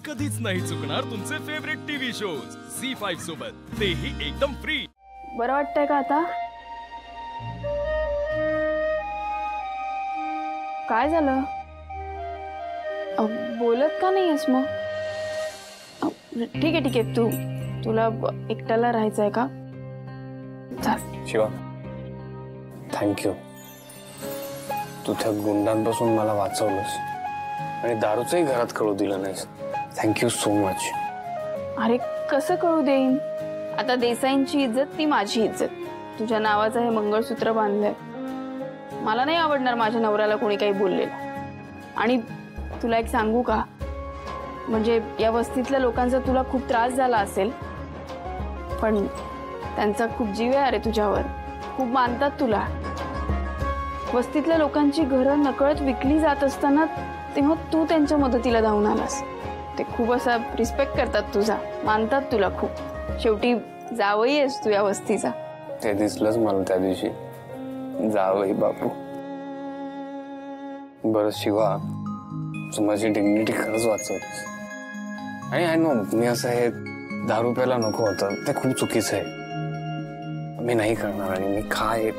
कधीच नाही चुकणार तुमचे फेवरेट टीव्ही शोज झी5 सोबत, तेही एकदम फ्री। बरं वाटतंय का आता? काय झालं? बोलत का नाहीयेस मग? ठीक आहे तुला एकट्याला राहायचंय का? चल शिवा, थँक्यू। तू त्या गुंडांपासून मला वाचवलंस आणि दारूचंही घरात कळू दिलं नाहीस। Thank you so much. अरे कसं कळू देईन? आता देसाईंची इज्जत ती माझी इज्जत। तुझ्या नावाचं हे मंगळसूत्र बांधलंय, मला नाही आवडणार माझ्या नवऱ्याला कोणी काही बोललेलं। आणि तुला एक सांगू का, म्हणजे या वस्तीतल्या लोकांचा तुला खूप त्रास झाला असेल, पण त्यांचा खूप जीव आहे अरे तुझ्यावर, खूप मानतात तुला। वस्तीतल्या लोकांची घरं नकळत विकली जात असताना तेव्हा तू त्यांच्या मदतीला धावून आलास। ते खूप असा रिस्पेक्ट करतात तुझा, मानतात तुला खूप। शेवटी जावई आहेस तू या वस्तीचा। ते दिसलंच मला त्या दिवशी, जावई बापू। बरं शिवा, तू माझी डिग्निटी खरंच वाचवतेस। आणि आय नो मी असं हे दारू प्यायला नको होतं, ते खूप चुकीचं आहे। मी नाही करणार आणि मी काय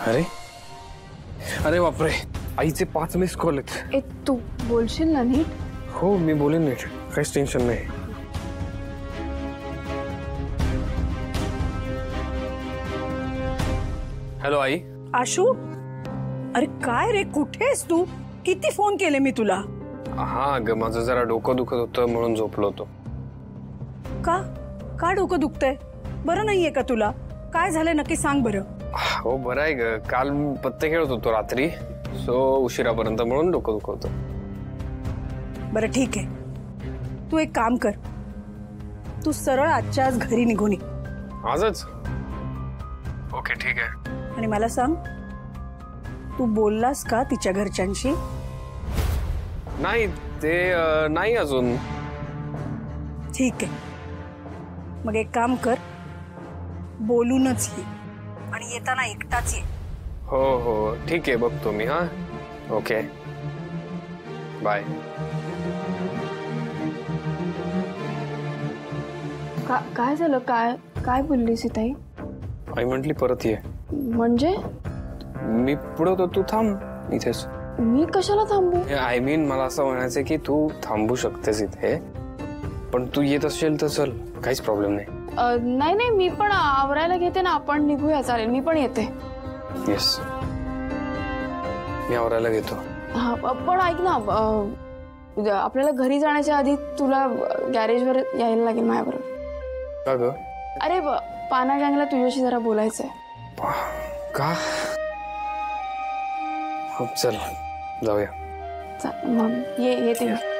अरे अरे बापरे, आईचे 5 मिस कॉल आहेत। ए तू बोलशील ना नीट? हो मी बोलेन नीट, काहीच टेन्शन नाही। हॅलो आई। आशू, अरे काय रे, कुठेस तू? किती फोन केले मी तुला? हा ग, माझं जरा डोकं दुखत होतं म्हणून झोपलो होतो। का का डोकं दुखतंय? बरं नाहीये का तुला? काय झालं नक्की सांग बरं। हो बरं आहे ग, काल पत्ते खेळत होतो रात्री, सो उशिरापर्यंत म्हणून डोकं दुखत होतं। बरं ठीक आहे, तू एक काम कर, तू सरळ आजच्या आज घरी निघून ये। आजच? ओके ठीक आहे। आणि मला सांग, तू बोललास का तिच्या घरच्यांशी? नाही ते नाही अजून। ठीक आहे, मग एक काम कर, बोलूनच ये आणि येताना एकटाच ये। हो हो ठीक आहे, बघतो मी। हा ओके बाय। काय झालं? काय काय बोलली सीताई? आई म्हटली परत ये। म्हणजे? मी पुढे होतो, तू थांब इथेच। मी कशाला थांबू? आय मीन मला असं म्हणायचं की तू थांबू शकतेस इथे, पण तू येत असेल तर चल, काहीच प्रॉब्लेम नाही। नाही नाही, मी पण आवरायला घेते ना, आपण निघूया। चालेल, मी पण येते। येस, मी आवरायला घेतो। हा पण ऐक ना, आपल्याला घरी जाण्याच्या आधी तुला गॅरेजवर यायला लागेल माझ्याबरोबर। का ग? अरे पाना गँगला तुझ्याशी जरा बोलायचंय। का? हो चल जाऊया। मग येते मी।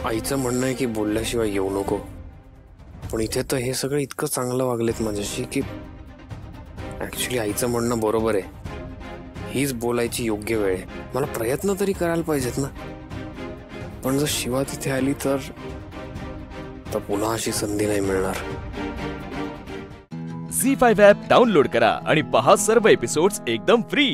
आईचं म्हणणं आहे की बोलल्याशिवाय येऊ नको, पण इथे तर हे सगळं इतकं चांगलं वागलेत माझ्याशी की ऍक्च्युली आईचं म्हणणं बरोबर आहे। हीच बोलायची योग्य वेळ आहे, मला प्रयत्न तरी करायला पाहिजेत ना। पण जर शिवा तिथे आली तर पुन्हा अशी संधी नाही मिळणार। झी5 ॲप डाउनलोड करा आणि पहा सर्व एपिसोड्स एकदम फ्री।